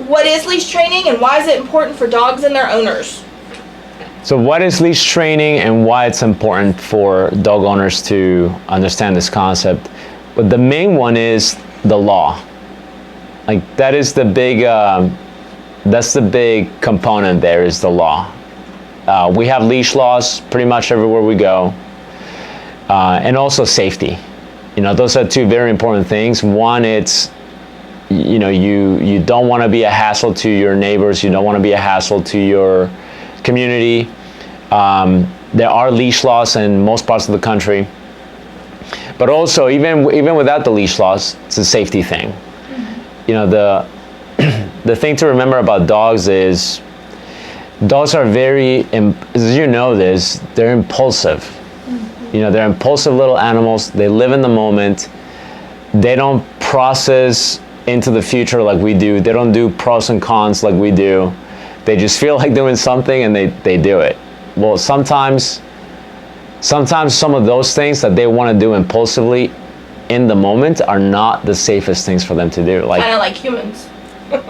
what is leash training and why is it important for dogs and their owners? So what is leash training and why it's important for dog owners to understand this concept? But the main one is the law. Like that is the big, that's the big component there is the law. We have leash laws pretty much everywhere we go. And also safety. You know, those are two very important things. One, it's, you know, you don't want to be a hassle to your neighbors. You don't want to be a hassle to your community. There are leash laws in most parts of the country. But also, even without the leash laws, it's a safety thing. You know, the thing to remember about dogs is dogs are very, as you know this, they're impulsive. You know, they're impulsive little animals. They live in the moment. They don't process into the future like we do. They don't do pros and cons like we do. They just feel like doing something and they do it. Well, sometimes some of those things that they want to do impulsively in the moment are not the safest things for them to do. Kind of like humans.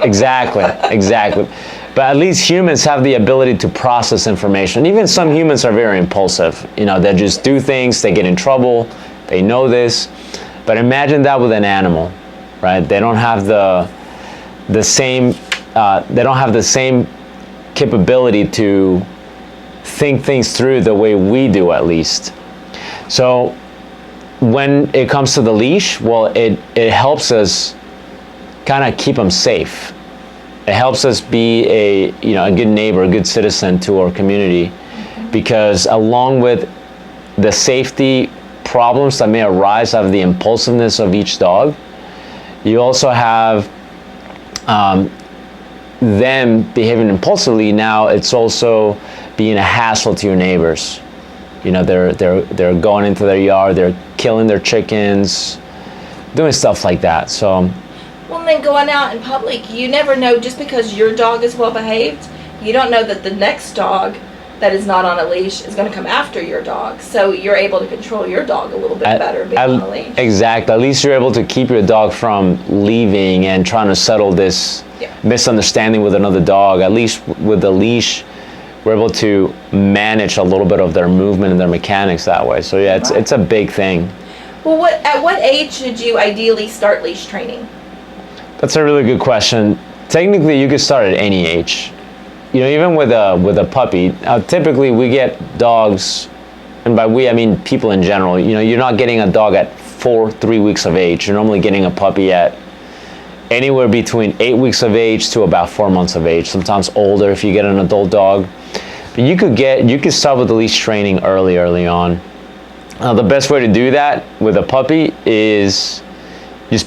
Exactly. But at least humans have the ability to process information. Even some humans are very impulsive. You know, they just do things, they get in trouble, they know this. But imagine that with an animal, right? They don't have the same capability to think things through the way we do, at least. So when it comes to the leash, well, it helps us kind of keep them safe. It helps us be a good neighbor, a good citizen to our community, because along with the safety problems that may arise out of the impulsiveness of each dog, you also have them behaving impulsively. Now it's also being a hassle to your neighbors. You know, they're going into their yard, they're killing their chickens, doing stuff like that. So. Well, then going out in public, you never know, just because your dog is well behaved, you don't know that the next dog that is not on a leash is going to come after your dog. So you're able to control your dog a little bit better being on a leash. Exactly. At least you're able to keep your dog from leaving and trying to settle this misunderstanding with another dog. At least with the leash, we're able to manage a little bit of their movement and their mechanics that way. So yeah, it's a big thing. Well, at what age should you ideally start leash training? That's a really good question. Technically, you could start at any age. You know, even with a puppy. Typically, we get dogs, and by we I mean people in general. You know, you're not getting a dog at 3 weeks of age. You're normally getting a puppy at anywhere between 8 weeks of age to about 4 months of age. Sometimes older if you get an adult dog. But you could start with the leash training early on. The best way to do that with a puppy is just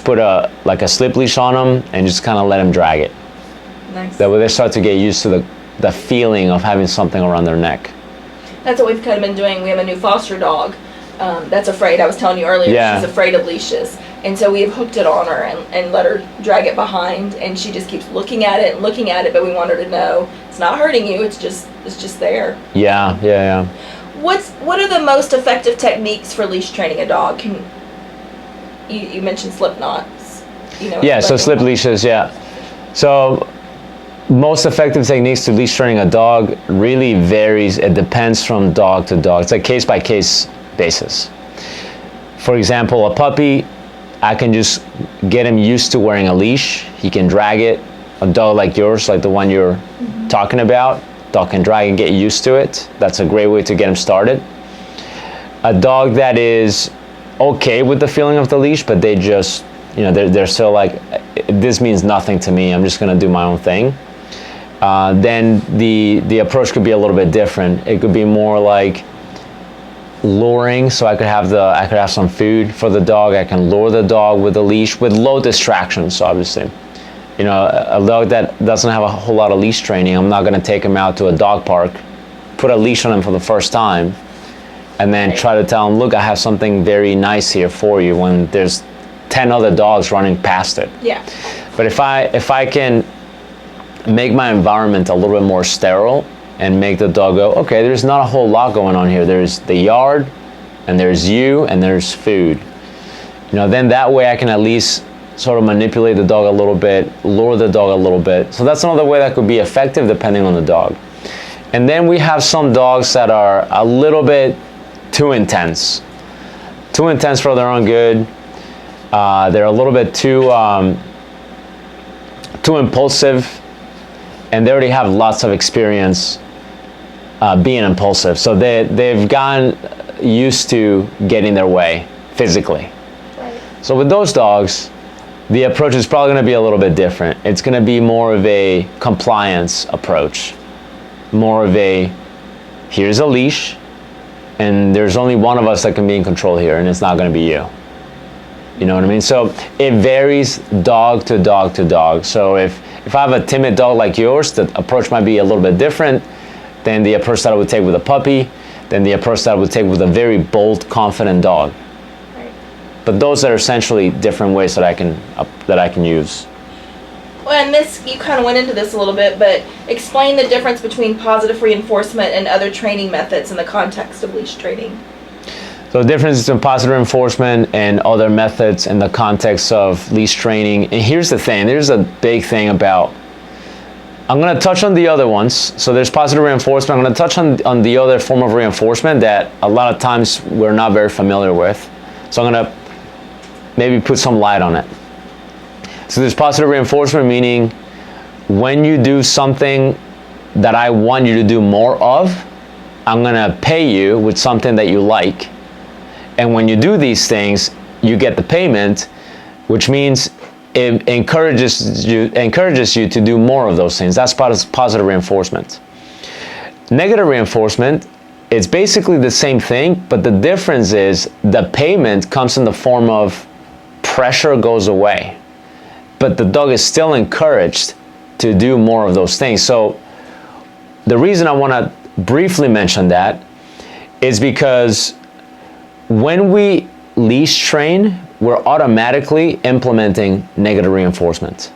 put a slip leash on them and just kind of let them drag it. Nice. That way they start to get used to the feeling of having something around their neck. That's what we've kind of been doing. We have a new foster dog that's afraid. I was telling you earlier, she's afraid of leashes. And so we have hooked it on her and let her drag it behind, and she just keeps looking at it, but we want her to know it's not hurting you, it's just there. Yeah. What are the most effective techniques for leash training a dog? You mentioned slip knots. So slip leashes, So most effective techniques to leash training a dog really varies. It depends from dog to dog. It's a case-by-case basis. For example, a puppy, I can just get him used to wearing a leash. He can drag it. A dog like yours, like the one you're talking about, dog can drag and get used to it. That's a great way to get him started. A dog that is okay with the feeling of the leash, but they just, they're still like, this means nothing to me, I'm just gonna do my own thing. Then the approach could be a little bit different. It could be more like luring, so I could have some food for the dog. I can lure the dog with a leash with low distractions, obviously. A dog that doesn't have a whole lot of leash training, I'm not gonna take him out to a dog park, put a leash on him for the first time, and then try to tell him, look, I have something very nice here for you, when there's 10 other dogs running past it. Yeah. But if I can make my environment a little bit more sterile and make the dog go, okay, there's not a whole lot going on here. There's the yard, and there's you, and there's food. Then that way I can at least sort of manipulate the dog a little bit, lure the dog a little bit. So that's another way that could be effective depending on the dog. And then we have some dogs that are a little bit too intense for their own good. They're a little bit too impulsive, and they already have lots of experience being impulsive. So they've gotten used to getting their way physically. Right. So with those dogs, the approach is probably going to be a little bit different. It's going to be more of a compliance approach, more of a, here's a leash, and there's only one of us that can be in control here, and it's not going to be you. You know what I mean? So it varies dog to dog to dog. So if I have a timid dog like yours, the approach might be a little bit different than the approach that I would take with a puppy, than the approach that I would take with a very bold, confident dog. But those are essentially different ways that I can use. Well, and this, you kind of went into this a little bit, but explain the difference between positive reinforcement and other training methods in the context of leash training. So the difference between positive reinforcement and other methods in the context of leash training. And here's the thing, there's a big thing about, I'm going to touch on the other ones. So there's positive reinforcement. I'm going to touch on the other form of reinforcement that a lot of times we're not very familiar with. So I'm going to maybe put some light on it. So there's positive reinforcement, meaning when you do something that I want you to do more of, I'm gonna pay you with something that you like. And when you do these things, you get the payment, which means it encourages you to do more of those things. That's positive reinforcement. Negative reinforcement, it's basically the same thing, but the difference is the payment comes in the form of pressure goes away, but the dog is still encouraged to do more of those things. So the reason I want to briefly mention that is because when we leash train, we're automatically implementing negative reinforcement.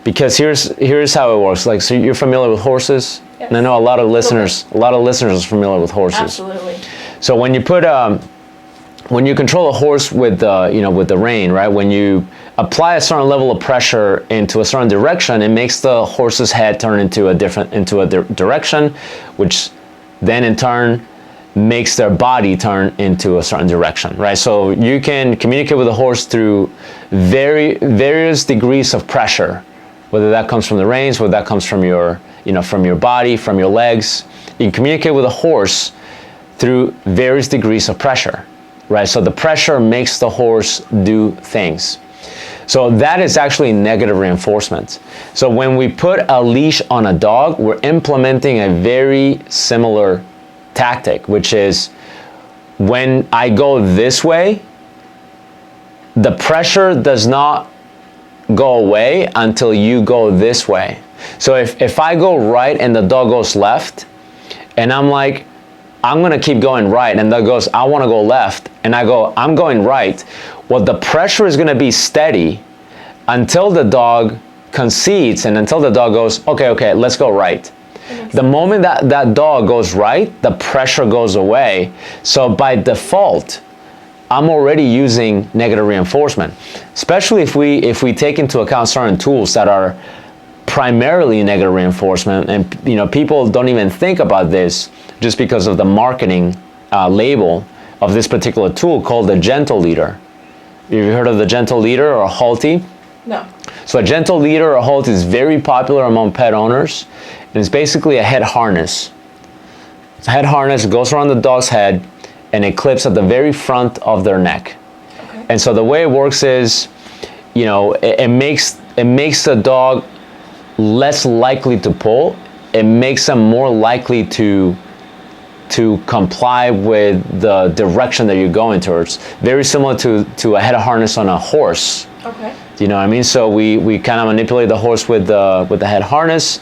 Because here's how it works. Like, so you're familiar with horses? Yes. And I know a lot of listeners are familiar with horses. Absolutely. So when you put when you control a horse with with the rein, right? When you apply a certain level of pressure into a certain direction, it makes the horse's head turn into a direction, which then in turn makes their body turn into a certain direction, right? So you can communicate with the horse through various degrees of pressure, whether that comes from the reins, whether that comes from your body, from your legs. You can communicate with a horse through various degrees of pressure. Right, so the pressure makes the horse do things. So that is actually negative reinforcement. So when we put a leash on a dog, we're implementing a very similar tactic, which is when I go this way, the pressure does not go away until you go this way. So if I go right and the dog goes left, and I'm like, I'm gonna keep going right, and that goes, I wanna go left, and I go, I'm going right. Well, the pressure is gonna be steady until the dog concedes and until the dog goes, okay, let's go right. The moment that dog goes right, the pressure goes away. So by default, I'm already using negative reinforcement, especially if we take into account certain tools that are primarily negative reinforcement, and people don't even think about this just because of the marketing label of this particular tool called the gentle leader. Have you heard of the gentle leader or halty? No. So a gentle leader or halty is very popular among pet owners, and it's basically a head harness. It's a head harness, it goes around the dog's head, and it clips at the very front of their neck. Okay. And so the way it works is, it makes the dog less likely to pull. It makes them more likely to comply with the direction that you're going towards. Very similar to a head harness on a horse. Okay. Do you know what I mean? So we kind of manipulate the horse with the head harness.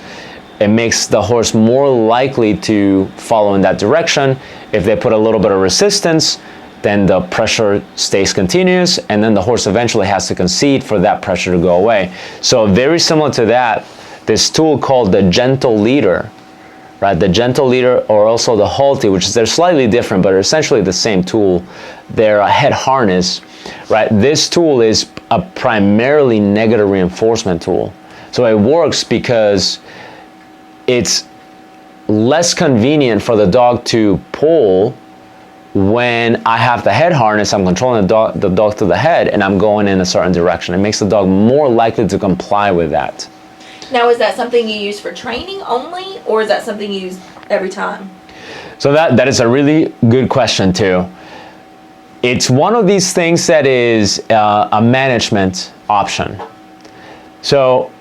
It makes the horse more likely to follow in that direction. If they put a little bit of resistance, then the pressure stays continuous, and then the horse eventually has to concede for that pressure to go away. So very similar to that, this tool called the gentle leader, right? The gentle leader, or also the halty, they're slightly different, but essentially the same tool. They're a head harness, right? This tool is a primarily negative reinforcement tool. So it works because it's less convenient for the dog to pull when I have the head harness. I'm controlling the dog to the head, and I'm going in a certain direction. It makes the dog more likely to comply with that. Now, is that something you use for training only, or is that something you use every time? So that is a really good question too. It's one of these things that is a management option. So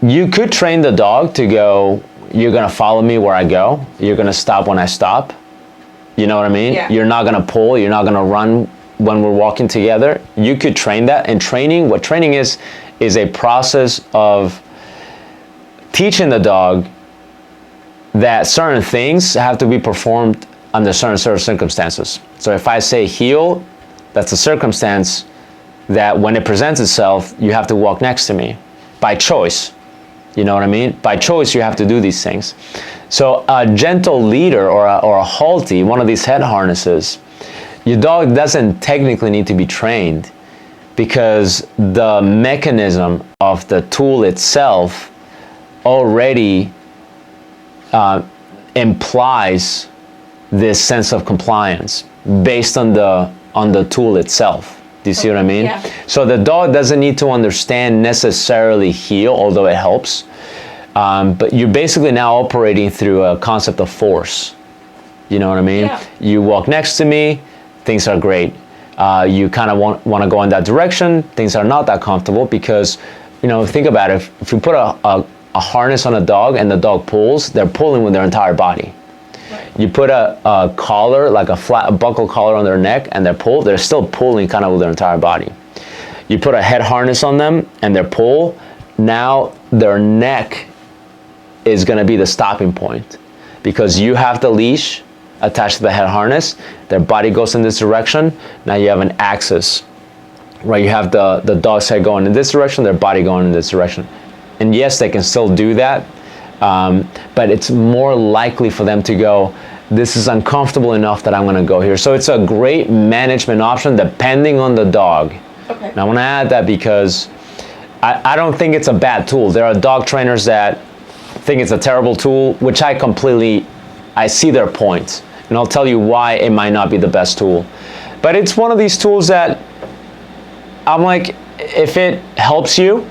you could train the dog to go, you're gonna follow me where I go, you're gonna stop when I stop. You know what I mean? Yeah. You're not gonna pull, you're not gonna run when we're walking together. You could train that. And training, what training is a process of teaching the dog that certain things have to be performed under certain circumstances. So if I say heel, that's a circumstance that when it presents itself, you have to walk next to me by choice. You know what I mean? By choice, you have to do these things. So a gentle leader or a halty, one of these head harnesses, your dog doesn't technically need to be trained because the mechanism of the tool itself already implies this sense of compliance based on the tool itself. Do you see what I mean? Yeah. So the dog doesn't need to understand necessarily heel, although it helps. But you're basically now operating through a concept of force. You know what I mean? Yeah. You walk next to me, things are great. You kind of want to go in that direction, things are not that comfortable because, you know, think about it. If you put a harness on a dog and the dog pulls, they're pulling with their entire body. You put a collar, like a flat buckle collar on their neck and they're still pulling kind of with their entire body. You put a head harness on them and they pull, now their neck is going to be the stopping point because you have the leash attached to the head harness, their body goes in this direction, now you have an axis, right? You have the dog's head going in this direction, their body going in this direction. And yes, they can still do that, but it's more likely for them to go, this is uncomfortable enough that I'm going to go here. So it's a great management option depending on the dog. Okay. And I want to add that because I don't think it's a bad tool. There are dog trainers that think it's a terrible tool, which I see their point. And I'll tell you why it might not be the best tool. But it's one of these tools that I'm like, if it helps you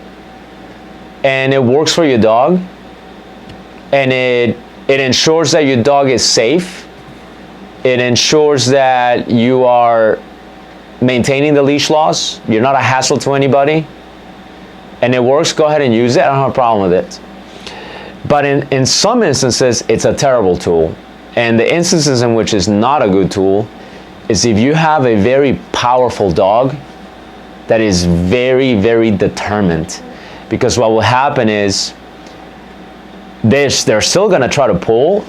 and it works for your dog and it ensures that your dog is safe, it ensures that you are maintaining the leash laws, you're not a hassle to anybody, and it works, go ahead and use it. I don't have a problem with it. But in some instances, it's a terrible tool. And the instances in which it's not a good tool is if you have a very powerful dog that is very, very determined. Because what will happen is they're still going to try to pull,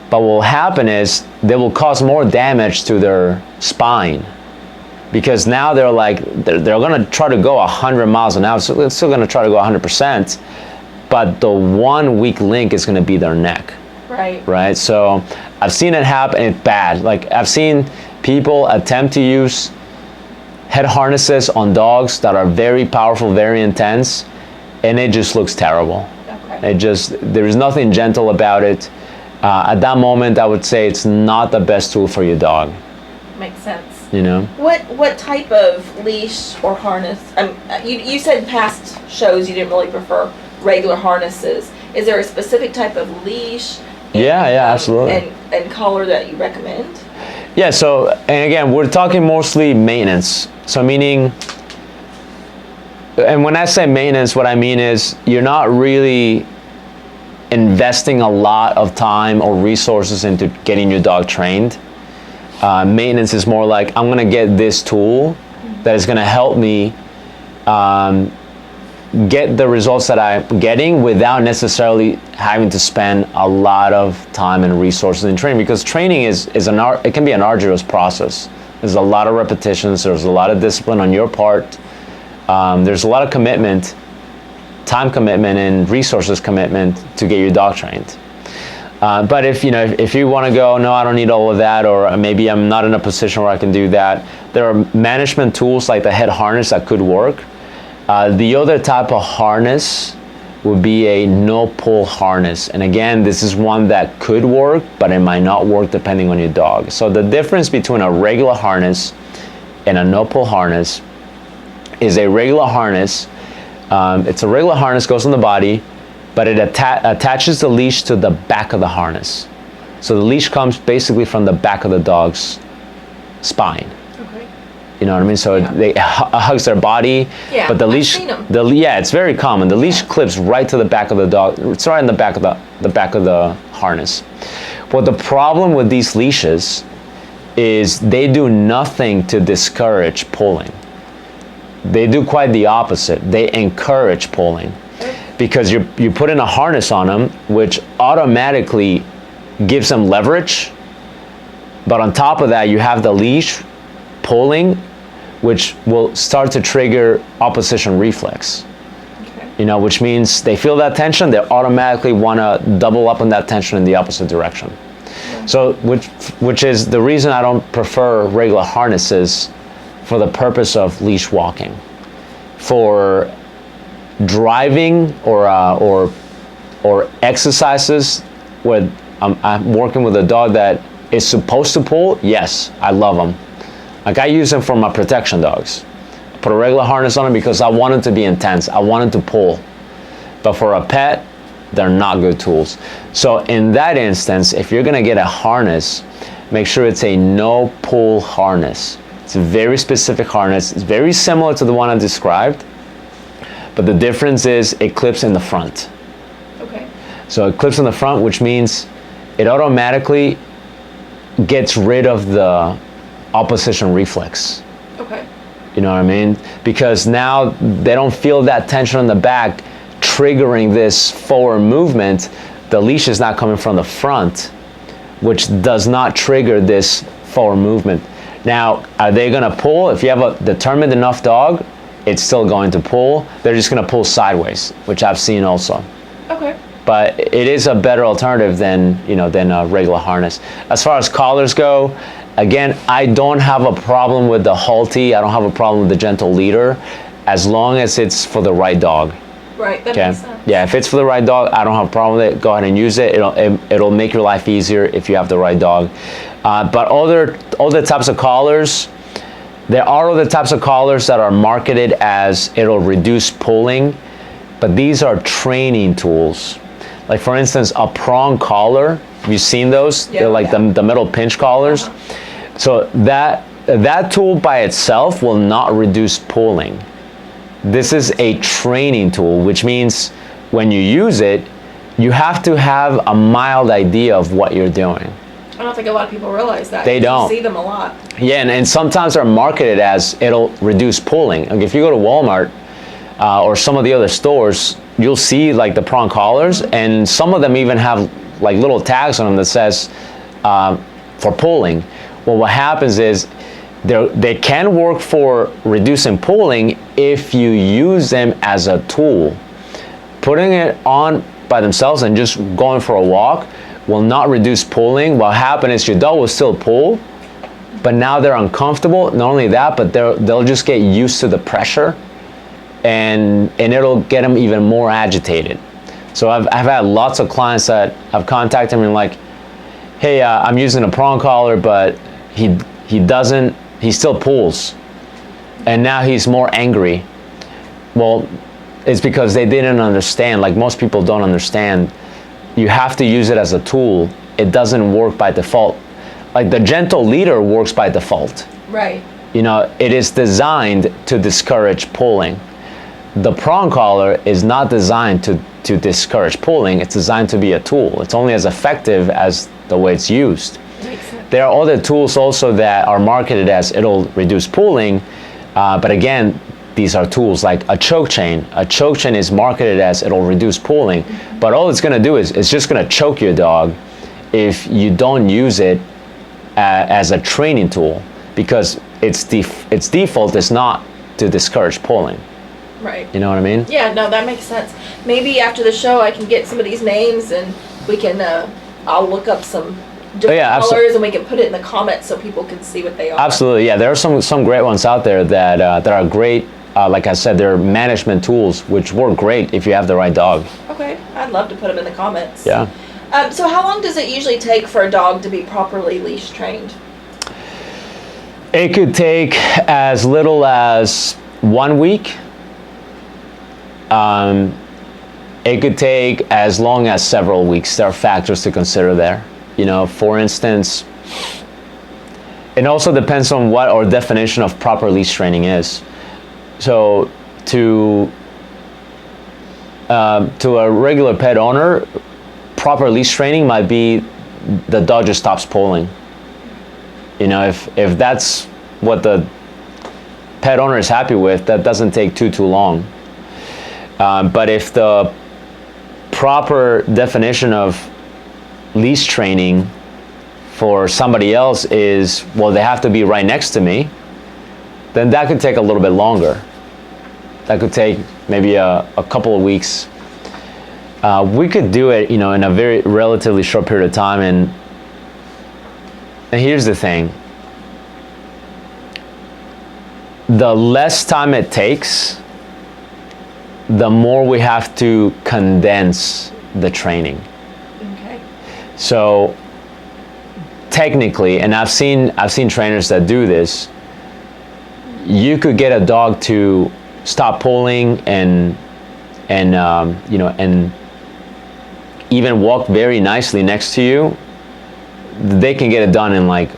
but what will happen is they will cause more damage to their spine. Because now they're going to try to go 100 miles an hour, so they're still going to try to go 100%, but the one weak link is going to be their neck. Right? So I've seen it happen, it's bad. Like I've seen people attempt to use head harnesses on dogs that are very powerful, very intense, and it just looks terrible. Okay. There is nothing gentle about it. At that moment, I would say it's not the best tool for your dog. Makes sense. You know? What type of leash or harness? You said in past shows you didn't really prefer regular harnesses. Is there a specific type of leash? Yeah, absolutely. And collar that you recommend? Yeah, so, and again, we're talking mostly maintenance. So meaning, and when I say maintenance, what I mean is you're not really investing a lot of time or resources into getting your dog trained. Maintenance is more like, I'm going to get this tool that is going to help me get the results that I'm getting without necessarily having to spend a lot of time and resources in training, because training it can be an arduous process. There's a lot of repetitions, there's a lot of discipline on your part, there's a lot of commitment, time commitment and resources commitment to get your dog trained. But if you want to go, no, I don't need all of that, or maybe I'm not in a position where I can do that, there are management tools like the head harness that could work. The other type of harness would be a no pull harness. And again, this is one that could work, but it might not work depending on your dog. So the difference between a regular harness and a no pull harness is a regular harness. It's a regular harness, goes on the body, but it attaches the leash to the back of the harness. So the leash comes basically from the back of the dog's spine. Okay. You know what I mean? So it hugs their body, Yeah, but the I've leash, seen 'em. yeah, it's very common. The leash clips right to the back of the dog. It's right in the back of the back of the harness. Well, the problem with these leashes is they do nothing to discourage pulling. They do quite the opposite. They encourage pulling because you put in a harness on them, which automatically gives them leverage. But on top of that, you have the leash pulling, which will start to trigger opposition reflex. Okay. You know, which means they feel that tension, they automatically want to double up on that tension in the opposite direction. So, which is the reason I don't prefer regular harnesses for the purpose of leash walking. For driving or exercises where I'm working with a dog that is supposed to pull, yes, I love them. Like I use them for my protection dogs. I put a regular harness on them because I want them to be intense. I want them to pull. But for a pet, they're not good tools. So in that instance, if you're gonna get a harness, make sure it's a no pull harness. It's a very specific harness. It's very similar to the one I described, but the difference is it clips in the front. Okay. So it clips in the front, which means it automatically gets rid of the opposition reflex. Okay. You know what I mean? Because now they don't feel that tension in the back triggering this forward movement. The leash is not coming from the front, which does not trigger this forward movement. Now, are they gonna pull? If you have a determined enough dog, it's still going to pull. They're just gonna pull sideways, which I've seen also. Okay. But it is a better alternative than a regular harness. As far as collars go, again, I don't have a problem with the Halti. I don't have a problem with the gentle leader, as long as it's for the right dog. Right. That makes sense. Yeah, if it's for the right dog, I don't have a problem with it. Go ahead and use it. It'll make your life easier if you have the right dog. But other types of collars, there are other types of collars that are marketed as it'll reduce pulling, but these are training tools. Like for instance, a prong collar. Have you seen those? Yeah, They're like the metal pinch collars. So that tool by itself will not reduce pulling. This is a training tool, which means when you use it, you have to have a mild idea of what you're doing. I don't think a lot of people realize that. They don't. You see them a lot. Yeah, and sometimes they're marketed as it'll reduce pulling. Like if you go to Walmart or some of the other stores, you'll see like the prong collars, and some of them even have like little tags on them that says for pulling. Well, what happens is they can work for reducing pulling if you use them as a tool. Putting it on by themselves and just going for a walk will not reduce pulling. What happens is your dog will still pull, but now they're uncomfortable. Not only that, but they'll just get used to the pressure, and it'll get them even more agitated. So I've had lots of clients that have contacted me and like, hey, I'm using a prong collar, but he still pulls, and now he's more angry. Well, it's because they didn't understand. Like most people don't understand. You have to use it as a tool. It doesn't work by default. Like the gentle leader works by default. Right. You know, it is designed to discourage pulling. The prong collar is not designed to discourage pulling. It's designed to be a tool. It's only as effective as the way it's used. Makes sense. There are other tools also that are marketed as it'll reduce pulling, but again, these are tools like a choke chain. A choke chain is marketed as it'll reduce pulling, but all it's gonna do is it's just gonna choke your dog if you don't use it as a training tool, because its default is not to discourage pulling. Right. You know what I mean? Yeah, no, that makes sense. Maybe after the show I can get some of these names and we can, I'll look up some different colors and we can put it in the comments so people can see what they are. Absolutely, yeah. There are some great ones out there that are great like I said, there are management tools which work great if you have the right dog. Okay, I'd love to put them in the comments. Yeah. So how long does it usually take for a dog to be properly leash trained? It could take as little as 1 week. It could take as long as several weeks. There are factors to consider there. You know, for instance, it also depends on what our definition of proper leash training is. So to a regular pet owner, proper leash training might be the dog just stops pulling. You know, if that's what the pet owner is happy with, that doesn't take too long. But if the proper definition of leash training for somebody else is, well, they have to be right next to me, then that could take a little bit longer. That could take maybe a couple of weeks. We could do it, you know, in a very relatively short period of time. And here's the thing. The less time it takes, the more we have to condense the training. Okay. So technically, and I've seen trainers that do this, you could get a dog to stop pulling and you know, and even walk very nicely next to you. They can get it done in like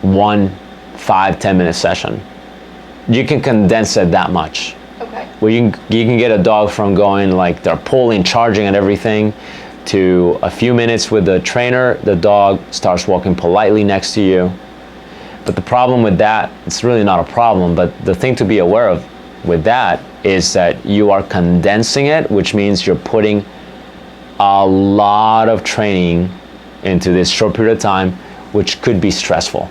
1 5-10 minute session. You can condense it that much. Okay. Where you can get a dog from going like they're pulling, charging and everything, to a few minutes with the trainer, the dog starts walking politely next to you. But the problem with that, it's really not a problem, but the thing to be aware of with that is that you are condensing it, which means you're putting a lot of training into this short period of time, which could be stressful.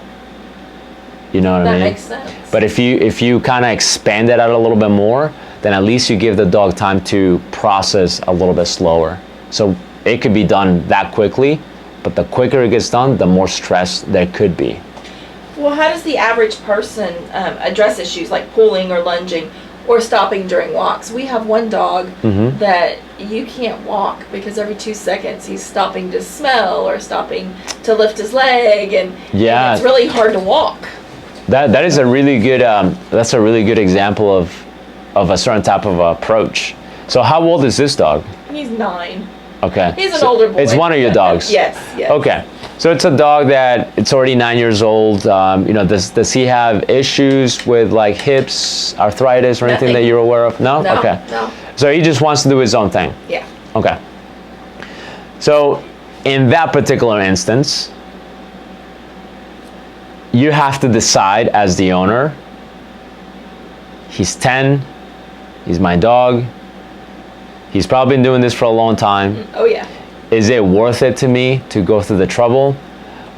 You know what I mean? That makes sense. But if you kind of expand it out a little bit more, then at least you give the dog time to process a little bit slower. So it could be done that quickly, but the quicker it gets done, the more stress there could be. Well, how does the average person address issues like pulling or lunging or stopping during walks? We have one dog that you can't walk because every 2 seconds he's stopping to smell or stopping to lift his leg, and it's really hard to walk. That is a really good that's a really good example of a certain type of approach. So how old is this dog? He's 9. Okay. He's an older boy. It's one of your dogs. Yes. Okay. So it's a dog that it's already 9 years old. You know, does he have issues with like hips, arthritis, or anything that you're aware of? No? No. Okay. No. So he just wants to do his own thing. Yeah. Okay. So in that particular instance, you have to decide as the owner, he's 10, he's my dog, he's probably been doing this for a long time. Oh yeah. Is it worth it to me to go through the trouble,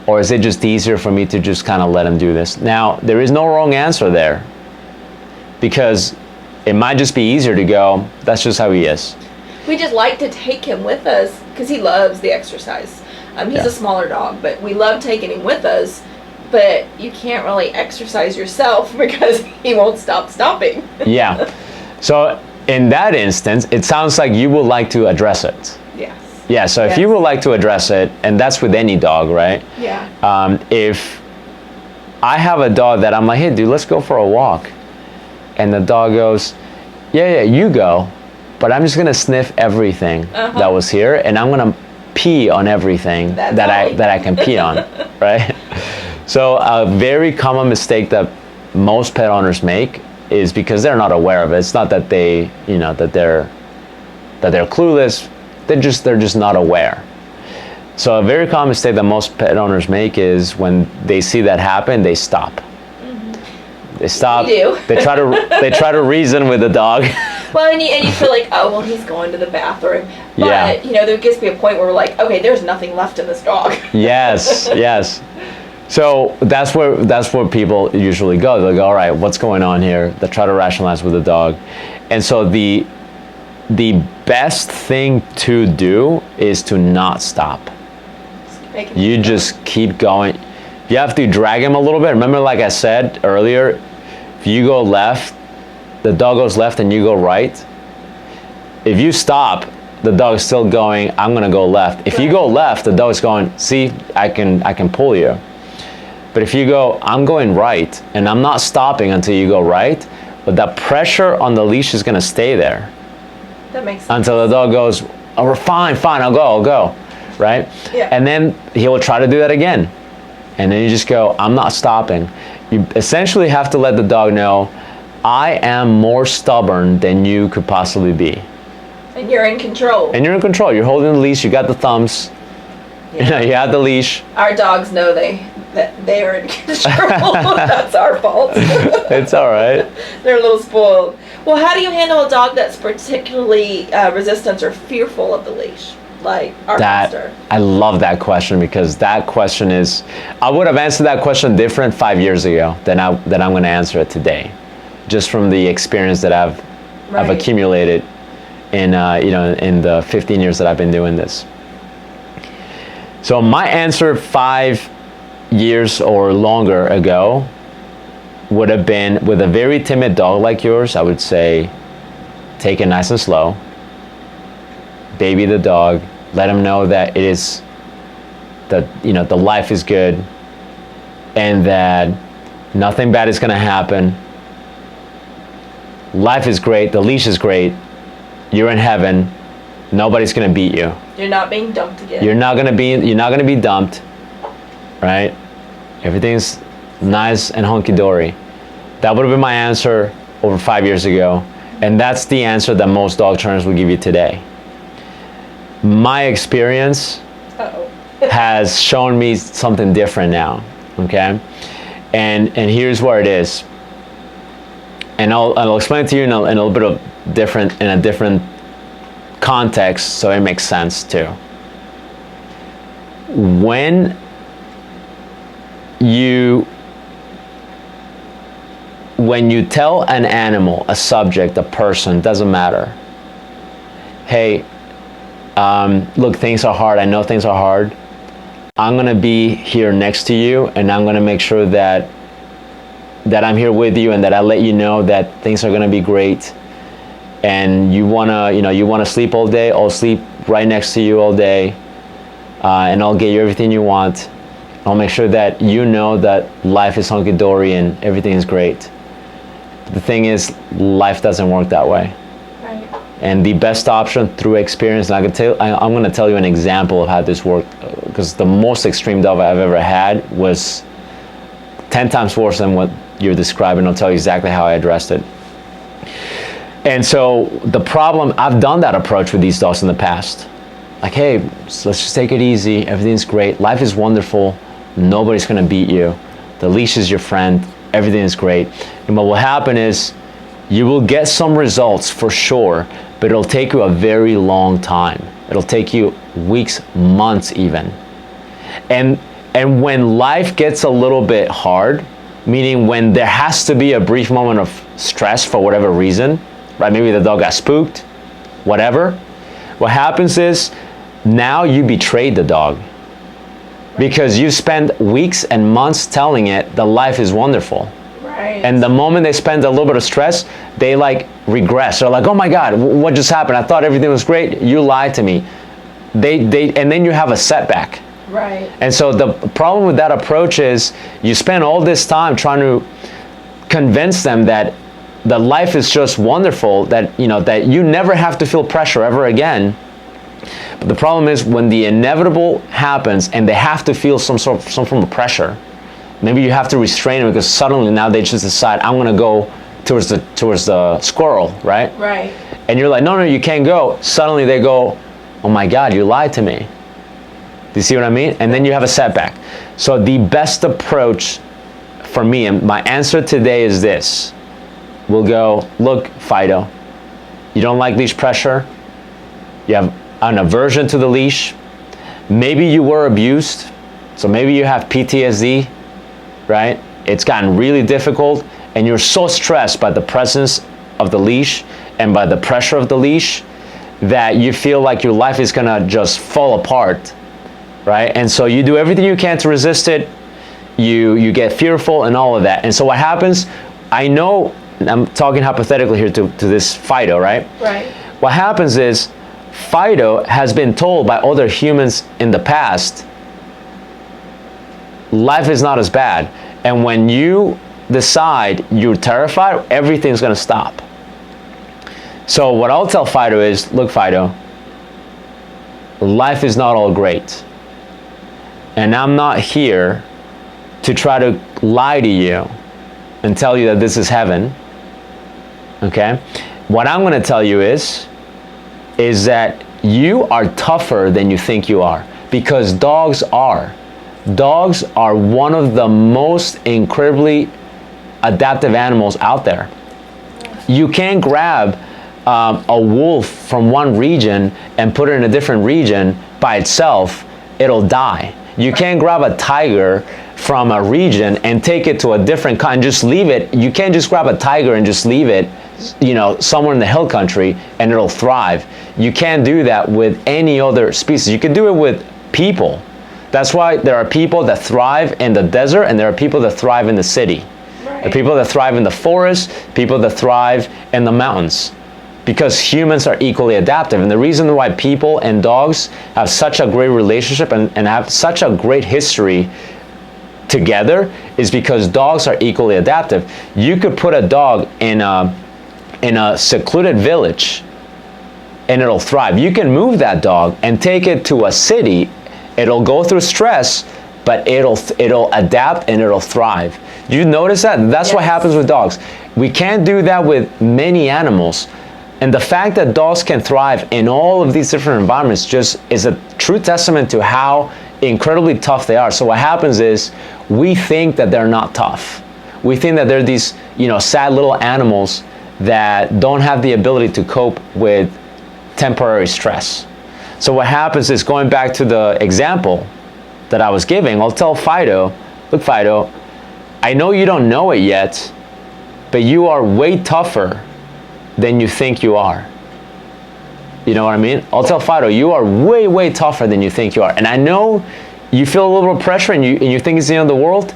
or is it just easier for me to just kind of let him do this? Now, there is no wrong answer there, because it might just be easier to go, that's just how he is. We just like to take him with us because he loves the exercise. He's a smaller dog, but we love taking him with us. But you can't really exercise yourself because he won't stop stopping. Yeah. So in that instance, it sounds like you would like to address it. Yes. Yeah, so if you would like to address it, and that's with any dog, right? Yeah. If I have a dog that I'm like, hey, dude, let's go for a walk. And the dog goes, yeah, you go. But I'm just going to sniff everything that was here, and I'm going to pee on everything that I can pee on, right? So a very common mistake that most pet owners make is because they're not aware of it. It's not that they, you know, that they're clueless. They're just not aware. So a very common mistake that most pet owners make is when they see that happen, they stop. They stop. We do. They try to reason with the dog. Well, and you feel like, oh, well, he's going to the bathroom. But, you know, there gets to be a point where we're like, okay, there's nothing left in this dog. Yes. So that's where people usually go. They go, all right, what's going on here? They try to rationalize with the dog. And so the best thing to do is to not stop. You just keep going. You have to drag him a little bit. Remember, like I said earlier, if you go left, the dog goes left and you go right, if you stop, the dog is still going, I'm gonna go left. If you go left, the dog's going, see, I can pull you. But if you go, I'm going right, and I'm not stopping until you go right, but that pressure on the leash is gonna stay there. That makes sense. Until the dog goes, oh, we're fine, I'll go, right? Yeah. And then he will try to do that again. And then you just go, I'm not stopping. You essentially have to let the dog know, I am more stubborn than you could possibly be. And you're in control. And you're in control. You're holding the leash, you got the thumbs, you have the leash. Our dogs know that they are in control. That's our fault. It's all right. They're a little spoiled. Well, how do you handle a dog that's particularly resistant or fearful of the leash? Like our master. I love that question, because that question is, I would have answered that question different 5 years ago than I'm going to answer it today, just from the experience that I've accumulated in in the 15 years that I've been doing this. So my answer 5 years or longer ago would have been, with a very timid dog like yours, I would say, take it nice and slow. Baby the dog, let him know that it is, that the life is good, and that nothing bad is going to happen. Life is great, the leash is great, you're in heaven, nobody's going to beat you. You're not being dumped again. You're not going to be dumped, right? Everything's nice and hunky-dory. That would have been my answer over 5 years ago, and that's the answer that most dog trainers will give you today. My experience has shown me something different now, okay? And here's where it is. And I'll explain it to you in a little bit of in a different context, so it makes sense too. When you tell an animal, a subject, a person, doesn't matter, hey, look, things are hard, I know things are hard, I'm gonna be here next to you, and I'm gonna make sure that I'm here with you, and that I let you know that things are gonna be great, and you wanna sleep all day, I'll sleep right next to you all day, and I'll get you everything you want. I'll make sure that you know that life is hunky-dory and everything is great. But the thing is, life doesn't work that way. Right. And the best option through experience, and I'm going to tell you an example of how this worked, because the most extreme dog I've ever had was 10 times worse than what you're describing. I'll tell you exactly how I addressed it. And so the problem, I've done that approach with these dogs in the past. Like, hey, so let's just take it easy. Everything's great. Life is wonderful. Nobody's going to beat you. The leash is your friend. Everything is great. And what will happen is you will get some results for sure, but it'll take you a very long time. It'll take you weeks, months even. And when life gets a little bit hard, meaning when there has to be a brief moment of stress for whatever reason, right? Maybe the dog got spooked, whatever. What happens is now you betrayed the dog, because you spend weeks and months telling it that life is wonderful. Right. And the moment they spend a little bit of stress, they like regress. They're like, oh my God, what just happened? I thought everything was great. You lied to me. And then you have a setback. Right. And so the problem with that approach is you spend all this time trying to convince them that life is just wonderful, that that you never have to feel pressure ever again. But the problem is when the inevitable happens and they have to feel some form of pressure, maybe you have to restrain them because suddenly now they just decide, I'm going to go towards the squirrel, right? Right. And you're like, no, you can't go. Suddenly they go, oh my God, you lied to me. Do you see what I mean? And then you have a setback. So the best approach for me, and my answer today is this. We'll go, look, Fido, you don't like leash pressure. You have an aversion to the leash. Maybe you were abused. So maybe you have PTSD, right? It's gotten really difficult and you're so stressed by the presence of the leash and by the pressure of the leash that you feel like your life is gonna just fall apart, right? And so you do everything you can to resist it. You get fearful and all of that. And so what happens, I know I'm talking hypothetically here to this Fido, right? Right. What happens is Fido has been told by other humans in the past, life is not as bad. And when you decide you're terrified, everything's going to stop. So what I'll tell Fido is, look, Fido, life is not all great. And I'm not here to try to lie to you and tell you that this is heaven. Okay? What I'm going to tell you is that you are tougher than you think you are, because dogs are. Dogs are one of the most incredibly adaptive animals out there. You can't grab a wolf from one region and put it in a different region by itself. It'll die. You can't grab a tiger from a region and take it to a different and just leave it. You can't just grab a tiger and just leave it, you know, somewhere in the hill country and it'll thrive. You can't do that with any other species. You can do it with people. That's why there are people that thrive in the desert and there are people that thrive in the city. Right. There are people that thrive in the forest, people that thrive in the mountains. Because humans are equally adaptive. And the reason why people and dogs have such a great relationship and have such a great history together is because dogs are equally adaptive. You could put a dog in a secluded village and it'll thrive. You can move that dog and take it to a city. It'll go through stress, but it'll adapt and it'll thrive. You notice that? That's yes. What happens with dogs. We can't do that with many animals. And the fact that dogs can thrive in all of these different environments just is a true testament to how incredibly tough they are. So what happens is we think that they're not tough. We think that they're these, you know, sad little animals that don't have the ability to cope with temporary stress. So what happens is, going back to the example that I was giving, I'll tell Fido, look, Fido, I know you don't know it yet, but you are way tougher than you think you are. You know what I mean? I'll tell Fido, you are way, way tougher than you think you are. And I know you feel a little bit of pressure and you think it's the end of the world.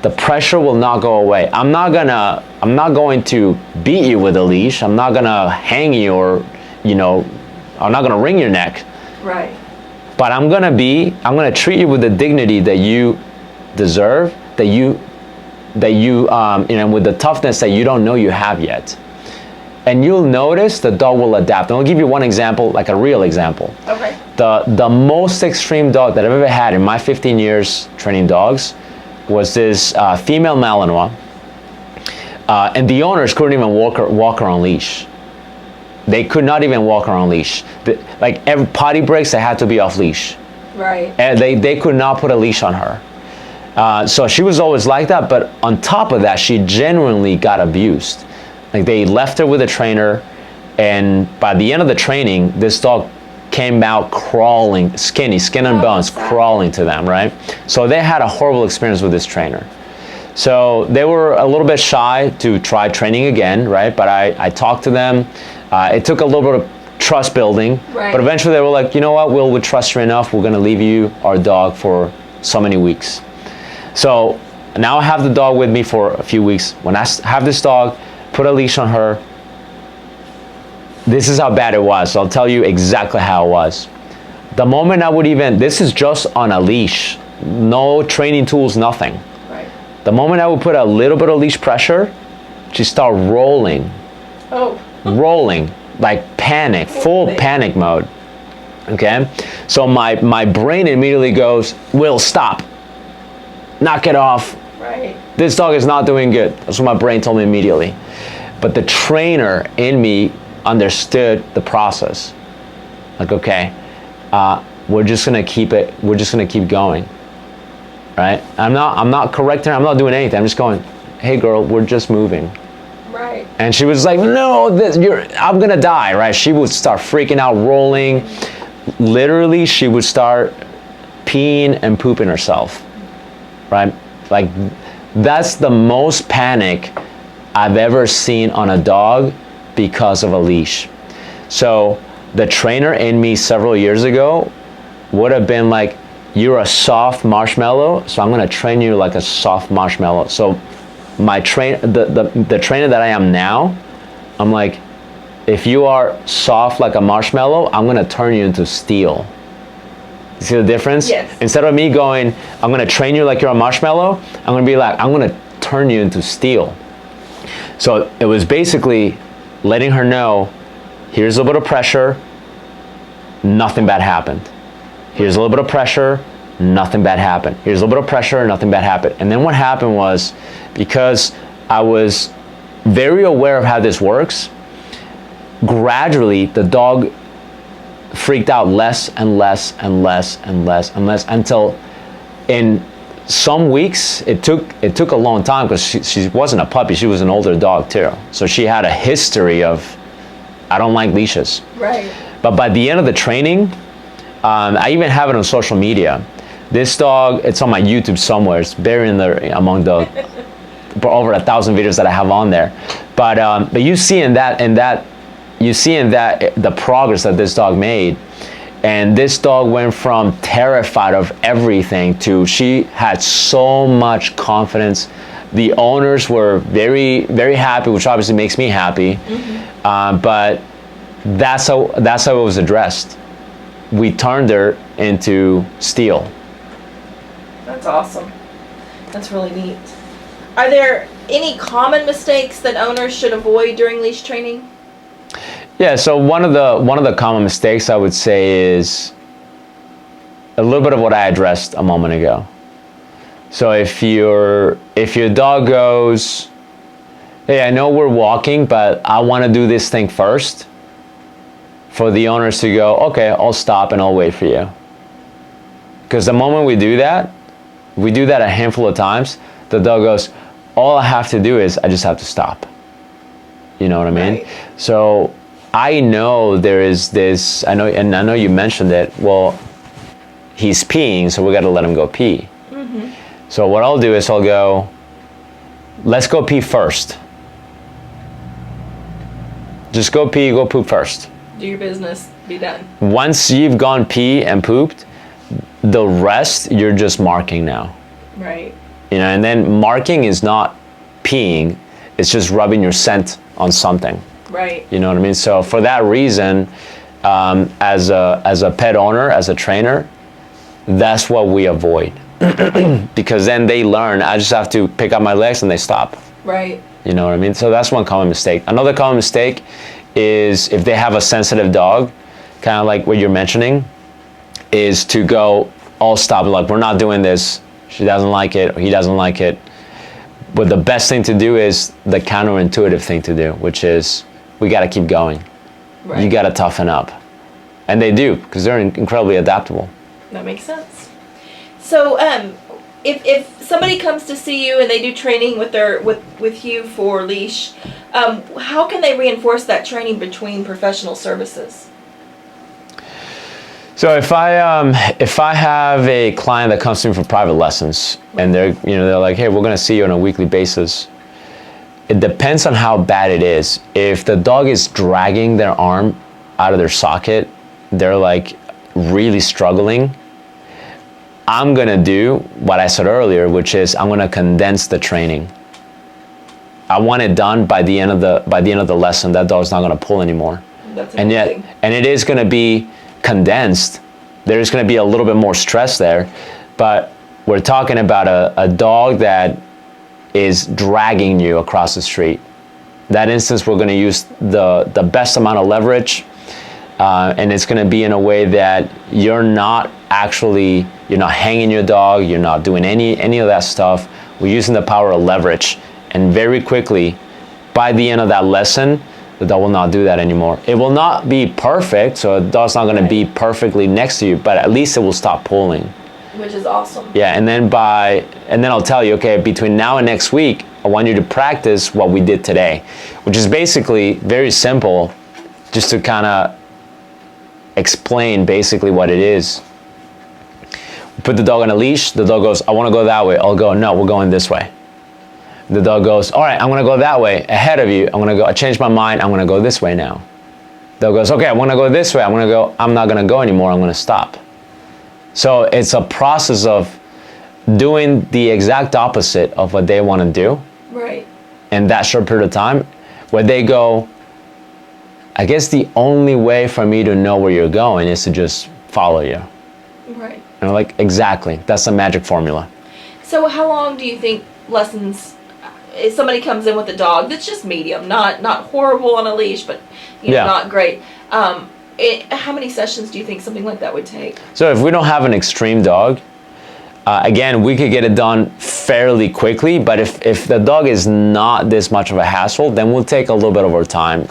The pressure will not go away. I'm not going to beat you with a leash. I'm not gonna hang you, or, you know, I'm not gonna wring your neck. Right. But I'm gonna treat you with the dignity that you deserve, that you know, with the toughness that you don't know you have yet. And you'll notice the dog will adapt. And I'll give you one example, like a real example. Okay. The most extreme dog that I've ever had in my 15 years training dogs was this female Malinois. And the owners couldn't even walk her on leash. They could not even walk her on leash. Like every potty breaks, they had to be off leash. Right. And they could not put a leash on her. So she was always like that, but on top of that, she genuinely got abused. Like, they left her with a trainer, and by the end of the training, this dog came out crawling, skin and bones, crawling to them, right? So they had a horrible experience with this trainer. So they were a little bit shy to try training again, right? But I talked to them. It took a little bit of trust building, right. But eventually they were like, you know what, we trust you enough. We're gonna leave you our dog for so many weeks. So now I have the dog with me for a few weeks. When I have this dog, put a leash on her, this is how bad it was. So I'll tell you exactly how it was. The moment I would this is just on a leash, no training tools, nothing. Right. The moment I would put a little bit of leash pressure, she start rolling. Oh. Rolling, like panic, full panic mode. Okay? So my brain immediately goes, Will, stop. Knock it off. Right. This dog is not doing good. That's what my brain told me immediately. But the trainer in me understood the process. Like, okay, we're just gonna keep going, right? I'm not correcting her. I'm not doing anything. I'm just going, hey girl, we're just moving. Right. And she was like, no, I'm gonna die, right? She would start freaking out, rolling. Literally, she would start peeing and pooping herself, right? Like, that's the most panic I've ever seen on a dog because of a leash. So the trainer in me several years ago would have been like, you're a soft marshmallow, so I'm gonna train you like a soft marshmallow. So my the trainer that I am now, I'm like, if you are soft like a marshmallow, I'm gonna turn you into steel. You see the difference? Yes. Instead of me going, I'm gonna train you like you're a marshmallow, I'm gonna be like, I'm gonna turn you into steel. So it was basically letting her know, here's a little bit of pressure, nothing bad happened. Here's a little bit of pressure, nothing bad happened. Here's a little bit of pressure, nothing bad happened. And then what happened was, because I was very aware of how this works, gradually the dog freaked out less and less and less and less and less, until in some weeks, it took a long time, because she wasn't a puppy, she was an older dog too. So she had a history of, I don't like leashes. Right. But by the end of the training, I even have it on social media. This dog, it's on my YouTube somewhere. It's buried in the, among the over 1,000 videos that I have on there. But you see in that the progress that this dog made. And this dog went from terrified of everything to, she had so much confidence. The owners were very, very happy, which obviously makes me happy. Mm-hmm. But that's how it was addressed. We turned her into steel. That's awesome. That's really neat. Are there any common mistakes that owners should avoid during leash training? Yeah, so one of the common mistakes I would say is a little bit of what I addressed a moment ago. So if your dog goes, hey, I know we're walking, but I want to do this thing first, for the owners to go, okay, I'll stop and I'll wait for you. Because the moment we do that a handful of times, the dog goes, all I have to do is, I just have to stop. You know what I mean? Right. So I know there is this, I know you mentioned it, well, he's peeing, so we got to let him go pee. Mm-hmm. So what I'll do is I'll go, let's go pee first. Just go pee, go poop first. Do your business, be done. Once you've gone pee and pooped, the rest you're just marking now. Right. You know, and then marking is not peeing, it's just rubbing your scent on something. Right. You know what I mean? So for that reason, as a pet owner, as a trainer, that's what we avoid. Because then they learn, I just have to pick up my legs and they stop. Right. You know what I mean? So that's one common mistake. Another common mistake is if they have a sensitive dog, kind of like what you're mentioning, is to go, I'll stop, like, we're not doing this. She doesn't like it, or he doesn't like it. But the best thing to do is the counterintuitive thing to do, which is, we got to keep going. Right. You got to toughen up. And they do, because they're incredibly adaptable. That makes sense. So, if somebody comes to see you and they do training with you for leash, how can they reinforce that training between professional services? So if I have a client that comes to me for private lessons, and they're like, hey, we're going to see you on a weekly basis. It depends on how bad it is. If the dog is dragging their arm out of their socket, they're like really struggling, I'm gonna do what I said earlier, which is I'm gonna condense the training. I want it done by the end of the lesson. That dog's not gonna pull anymore. That's amazing. And it is gonna be condensed. There's gonna be a little bit more stress there, but we're talking about a dog that is dragging you across the street. That instance, we're gonna use the best amount of leverage, and it's gonna be in a way that you're not hanging your dog, you're not doing any of that stuff. We're using the power of leverage, and very quickly, by the end of that lesson, the dog will not do that anymore. It will not be perfect, so the dog's not gonna be perfectly next to you, but at least it will stop pulling. Which is awesome. Yeah, and then I'll tell you, okay, between now and next week, I want you to practice what we did today, which is basically very simple, just to kind of explain basically what it is. Put the dog on a leash, the dog goes, I want to go that way. I'll go, no, we're going this way. The dog goes, all right, I'm going to go that way, ahead of you. I changed my mind, I'm going to go this way now. The dog goes, okay, I want to go this way. I'm not going to go anymore, I'm going to stop. So it's a process of doing the exact opposite of what they want to do, Right. in that short period of time, where they go, I guess the only way for me to know where you're going is to just follow you. Right. And I'm like, exactly, that's the magic formula. So how long do you think lessons, if somebody comes in with a dog that's just medium, not horrible on a leash, but not great, how many sessions do you think something like that would take? So if we don't have an extreme dog, again, we could get it done fairly quickly, but if the dog is not this much of a hassle, then we'll take a little bit of our time.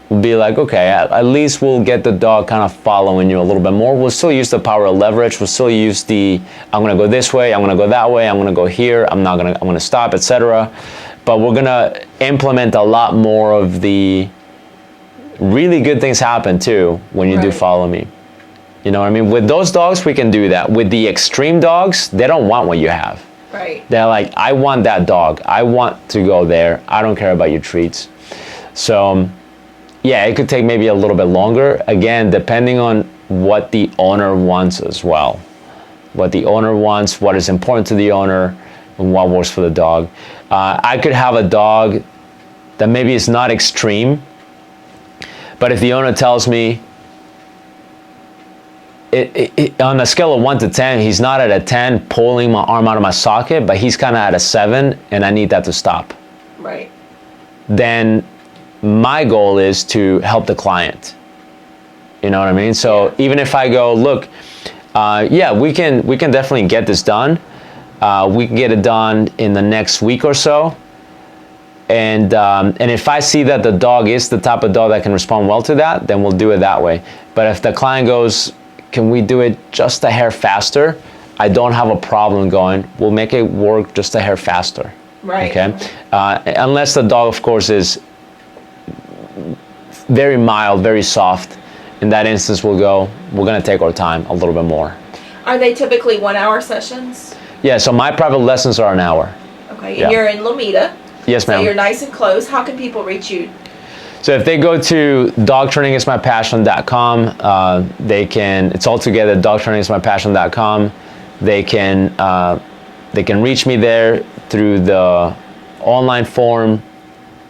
We'll be like, okay, at least we'll get the dog kind of following you a little bit more. We'll still use the power of leverage. We'll still use the, I'm gonna go this way, I'm gonna go that way, I'm gonna go here, I'm gonna stop, etc. But we're gonna implement a lot more of the really good things happen too when you do follow me. You know what I mean? With those dogs, we can do that. With the extreme dogs, they don't want what you have. Right. They're like, I want that dog. I want to go there. I don't care about your treats. So, yeah, it could take maybe a little bit longer. Again, depending on what the owner wants as well. What the owner wants, what is important to the owner, and what works for the dog. I could have a dog that maybe is not extreme, but if the owner tells me, on a scale of 1 to 10, he's not at a 10 pulling my arm out of my socket, but he's kind of at a 7, and I need that to stop. Right. Then my goal is to help the client. You know what I mean? So even if I go, look, yeah, we can definitely get this done. We can get it done in the next week or so. And if I see that the dog is the type of dog that can respond well to that, then we'll do it that way. But if the client goes, can we do it just a hair faster? I don't have a problem going, we'll make it work just a hair faster. Right. Okay. Unless the dog, of course, is very mild, very soft. In that instance, we're going to take our time a little bit more. Are they typically 1 hour sessions? Yeah, so my private lessons are an hour. Okay, and you're in Lomita. Yes, ma'am. So you're nice and close. How can people reach you? So if they go to dogtrainingismypassion.com, it's all together, dogtrainingismypassion.com. They can reach me there through the online form.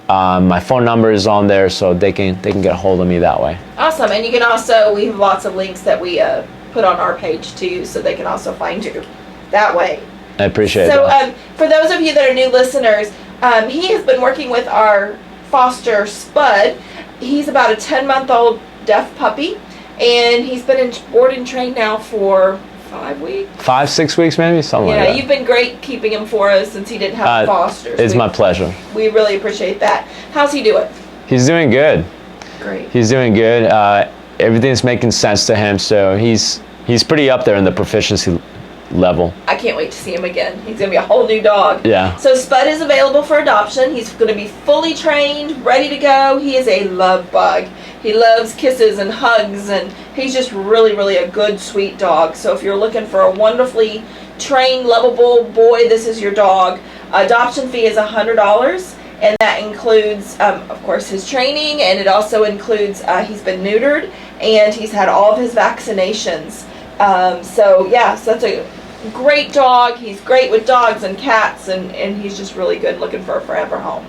My phone number is on there, so they can get a hold of me that way. Awesome, and you can also, we have lots of links that we put on our page too, so they can also find you that way. I appreciate it. So for those of you that are new listeners, he has been working with our foster Spud. He's about a 10-month-old deaf puppy, and he's been board and trained now for 5 weeks? 5, 6 weeks maybe? Something like that. Yeah, you've been great keeping him for us since he didn't have fosters. It's my pleasure. We really appreciate that. How's he doing? He's doing good. Great. He's doing good. Everything's making sense to him, so he's pretty up there in the proficiency level. I can't wait to see him again. He's going to be a whole new dog. Yeah. So Spud is available for adoption. He's going to be fully trained, ready to go. He is a love bug. He loves kisses and hugs, and he's just really, really a good, sweet dog. So if you're looking for a wonderfully trained, lovable boy, this is your dog. Adoption fee is $100, and that includes, of course, his training, and it also includes he's been neutered, and he's had all of his vaccinations. So that's a great dog. He's great with dogs and cats, and he's just really good, looking for a forever home.